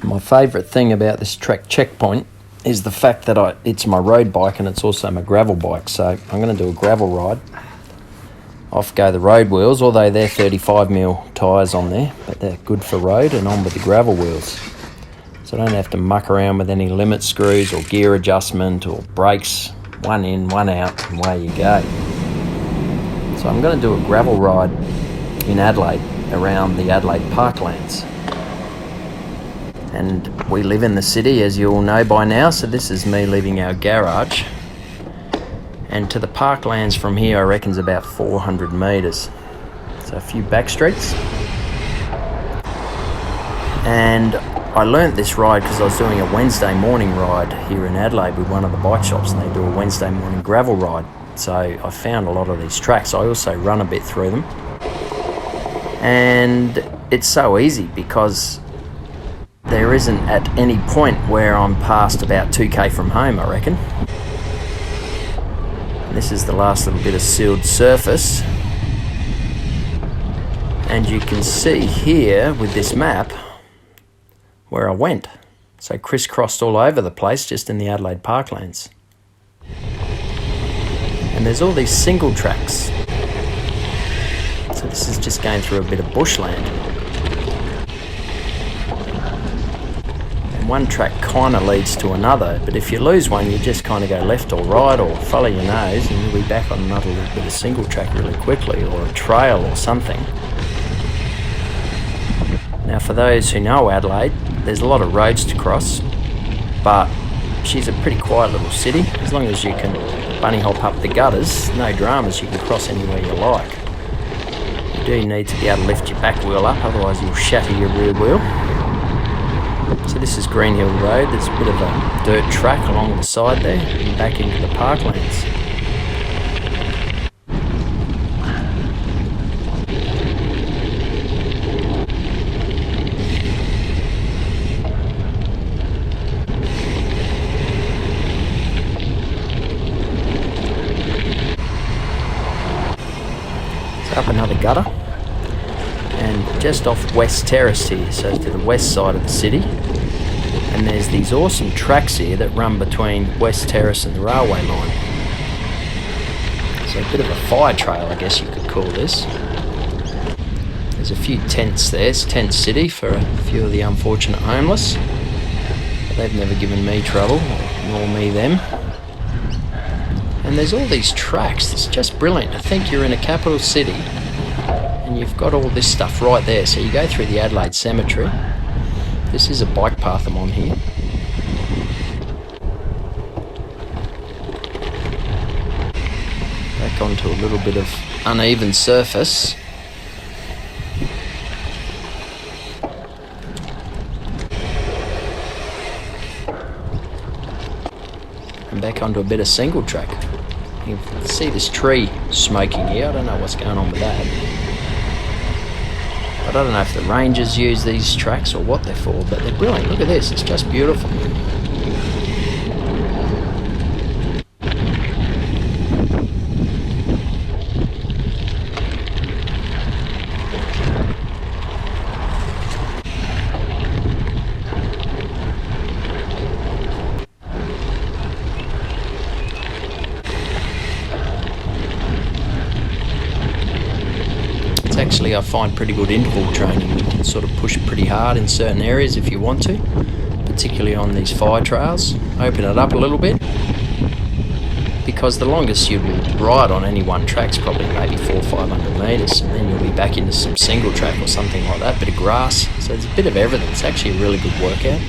My favourite thing about this track checkpoint is the fact that it's my road bike and it's also my gravel bike. So I'm going to do a gravel ride. Off go the road wheels, although they're 35mm tyres on there, but they're good for road, and on with the gravel wheels. So I don't have to muck around with any limit screws or gear adjustment or brakes. One in, one out, and away you go. So I'm going to do a gravel ride in Adelaide around the Adelaide Parklands. And we live in the city, as you all know by now, so this is me leaving our garage. And to the Parklands from here, I reckon, is about 400 metres. So a few back streets. And I learnt this ride because I was doing a Wednesday morning ride here in Adelaide with one of the bike shops, and they do a Wednesday morning gravel ride. So I found a lot of these tracks. I also run a bit through them. And it's so easy because there isn't at any point where I'm past about 2k from home, I reckon. And this is the last little bit of sealed surface. And you can see here with this map where I went. So crisscrossed all over the place just in the Adelaide Parklands. And there's all these single tracks. So this is just going through a bit of bushland. And one track kind of leads to another, but if you lose one, you just kind of go left or right or follow your nose and you'll be back on another little bit of single track really quickly, or a trail or something. Now for those who know Adelaide, there's a lot of roads to cross, but she's a pretty quiet little city. As long as you can bunny hop up the gutters, no dramas, you can cross anywhere you like. You do need to be able to lift your back wheel up, otherwise you'll shatter your rear wheel. So this is Greenhill Road. There's a bit of a dirt track along the side there and back into the Parklands. Up another gutter, and just off West Terrace here, so to the west side of the city. And there's these awesome tracks here that run between West Terrace and the railway line. So a bit of a fire trail, I guess you could call this. There's a few tents there. It's Tent City for a few of the unfortunate homeless. But they've never given me trouble, nor me them. And there's all these tracks. It's just brilliant to think you're in a capital city and you've got all this stuff right there. So you go through the Adelaide Cemetery. This is a bike path I'm on here. Back onto a little bit of uneven surface. And back onto a bit of single track. You can see this tree smoking here. I don't know what's going on with that. But I don't know if the rangers use these tracks or what they're for, but they're brilliant. Look at this, it's just beautiful. Actually, I find pretty good interval training. You can sort of push pretty hard in certain areas if you want to, particularly on these fire trails. Open it up a little bit, because the longest you will ride on any one track is probably maybe 400 or 500 metres, and then you'll be back into some single track or something like that, bit of grass. So it's a bit of everything. It's actually a really good workout.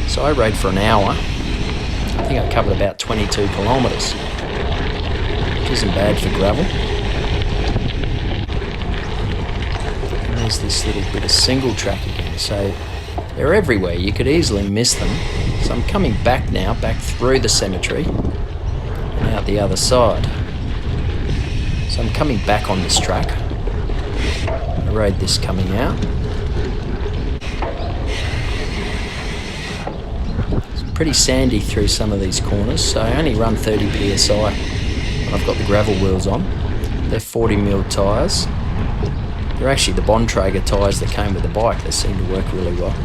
So I rode for an hour. I think I covered about 22 kilometres, which isn't bad for gravel. There's this little bit of single track again, so they're everywhere. You could easily miss them. So I'm coming back now, back through the cemetery and out the other side. So I'm coming back on this track. I rode this coming out. It's pretty sandy through some of these corners, so I only run 30 psi. I've got the gravel wheels on. They're 40mm tyres. They're actually the Bontrager tyres that came with the bike. They seem to work really well.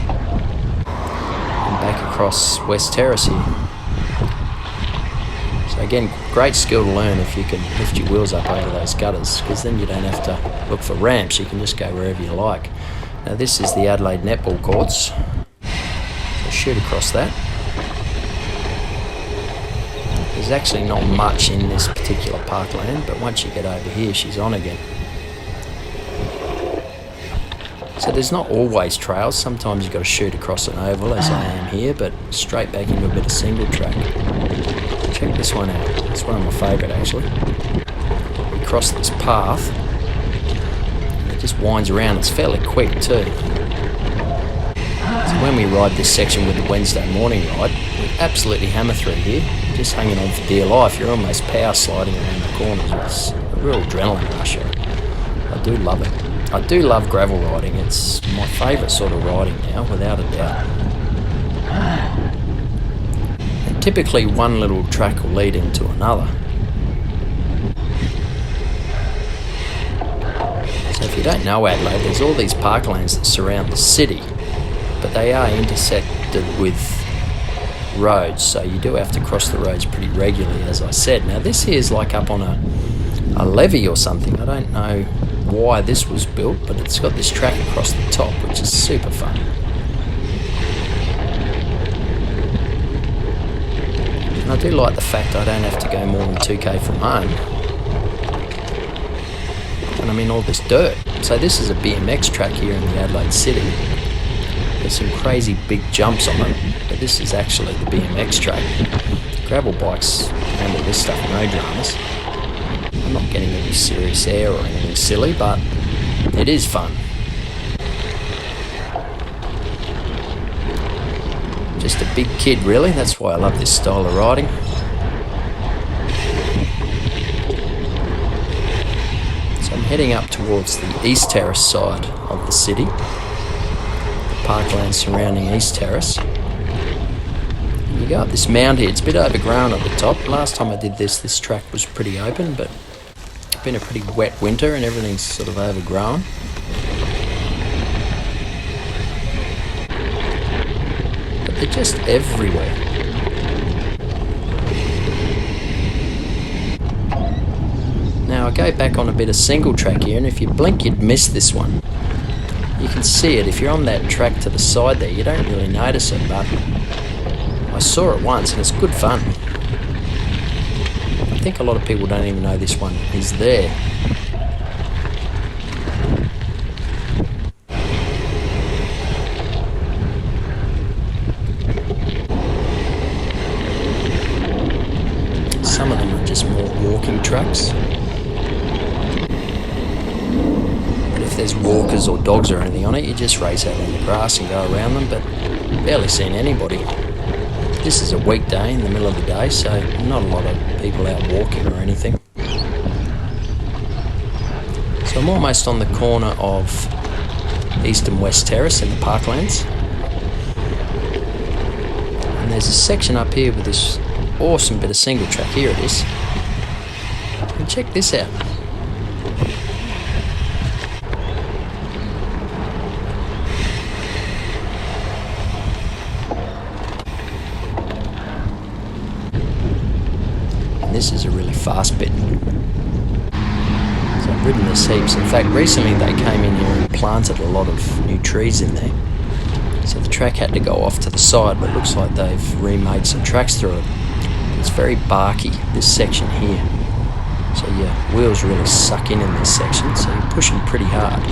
And back across West Terrace here. So again, great skill to learn if you can lift your wheels up over those gutters, because then you don't have to look for ramps. You can just go wherever you like. Now this is the Adelaide netball courts. So shoot across that. There's actually not much in this particular parkland, but once you get over here, she's on again. So there's not always trails. Sometimes you've got to shoot across an oval, as I am here, but straight back into a bit of single track. Check this one out. It's one of my favourite, actually. We cross this path, and it just winds around. It's fairly quick too. So when we ride this section with the Wednesday morning ride, we absolutely hammer through here, just hanging on for dear life. You're almost power sliding around the corners. It's a real adrenaline rush. I do love it. I do love gravel riding. It's my favourite sort of riding now, without a doubt. And typically one little track will lead into another. So if you don't know Adelaide, there's all these parklands that surround the city, but they are intersected with roads, so you do have to cross the roads pretty regularly, as I said. Now this here is like up on a levee or something. I don't know why this was built, but it's got this track across the top, which is super fun. And I do like the fact I don't have to go more than 2k from home, and I'm in all this dirt. So this is a BMX track here in the Adelaide city. There's some crazy big jumps on it, but this is actually the BMX track. Gravel bikes handle this stuff, no dramas. I'm not getting any serious air or anything silly, but it is fun. Just a big kid, really. That's why I love this style of riding. So I'm heading up towards the East Terrace side of the city. Parklands surrounding East Terrace. You go up this mound here. It's a bit overgrown at the top. Last time I did this track was pretty open, but it's been a pretty wet winter and everything's sort of overgrown. But they're just everywhere. Now I go back on a bit of single track here, and if you blink you'd miss this one. You can see it. If you're on that track to the side there, you don't really notice it, but I saw it once and it's good fun. I think a lot of people don't even know this one is there. Some of them are just more walking tracks. But if there's walkers or dogs or anything on it, you just race out on the grass and go around them, but barely seen anybody. This is a weekday in the middle of the day, so not a lot of people out walking or anything. So I'm almost on the corner of East and West Terrace in the Parklands. And there's a section up here with this awesome bit of single track. Here it is. And check this out. This is a really fast bit. So I've ridden this heaps. In fact, recently they came in here and planted a lot of new trees in there. So the track had to go off to the side, but it looks like they've remade some tracks through it. It's very barky, this section here. So your wheels really suck in this section, so you're pushing pretty hard.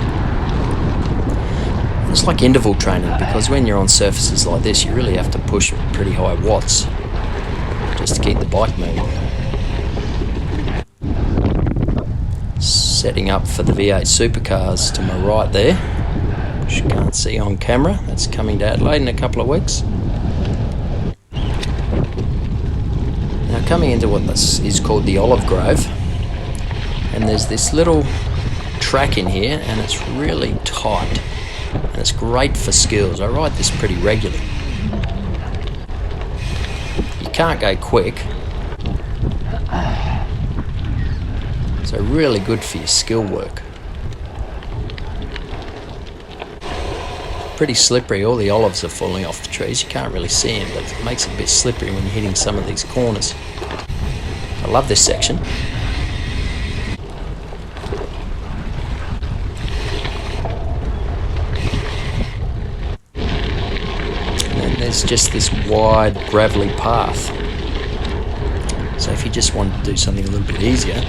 It's like interval training, because when you're on surfaces like this, you really have to push pretty high watts just to keep the bike moving. Setting up for the V8 supercars to my right there, which you can't see on camera. That's coming to Adelaide in a couple of weeks. Now coming into what this is called the Olive Grove, and there's this little track in here, and it's really tight, and it's great for skills. I ride this pretty regularly. You can't go quick, So really good for your skill work. Pretty slippery. All the olives are falling off the trees. You can't really see them, but it makes it a bit slippery when you're hitting some of these corners. I love this section. And then there's just this wide gravelly path. So if you just want to do something a little bit easier,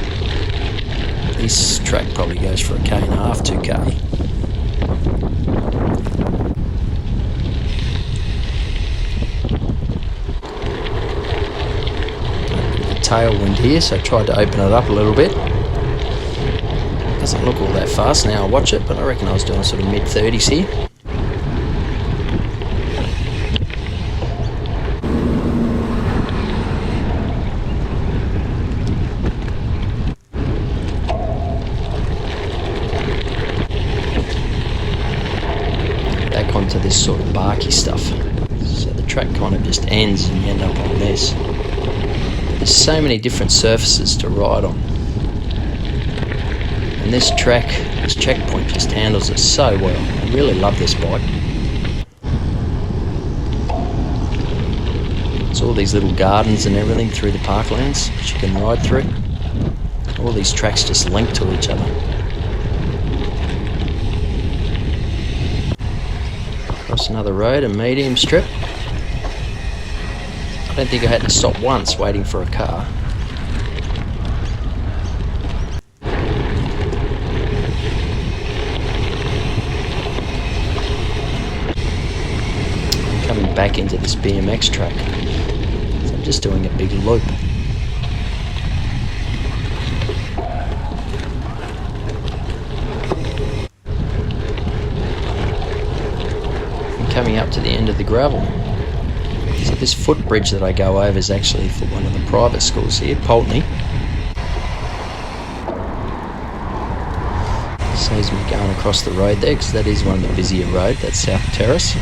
this track probably goes for 1.5 k, 2k. Tailwind here, so I tried to open it up a little bit. Doesn't look all that fast now I watch it, but I reckon I was doing sort of mid-30s here. Back onto this sort of barky stuff. So the track kind of just ends and you end up on this. There's so many different surfaces to ride on. And this track, this checkpoint just handles it so well. I really love this bike. There's all these little gardens and everything through the Parklands that you can ride through. All these tracks just link to each other. Across another road, a medium strip. I don't think I had to stop once waiting for a car. I'm coming back into this BMX track, so I'm just doing a big loop. I'm coming up to the end of the gravel. So this footbridge that I go over is actually for one of the private schools here, Pulteney. Saves me going across the road there, because that is one of the busier roads, that's South Terrace.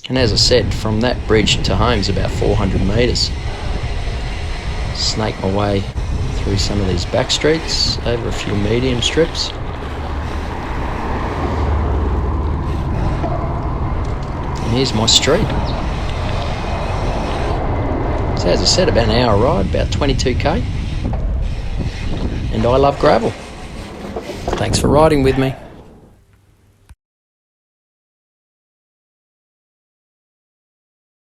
And as I said, from that bridge to home is about 400 metres. Snake my way through some of these back streets, over a few medium strips. Here's my street. So as I said, about an hour ride, about 22k. And I love gravel. Thanks for riding with me.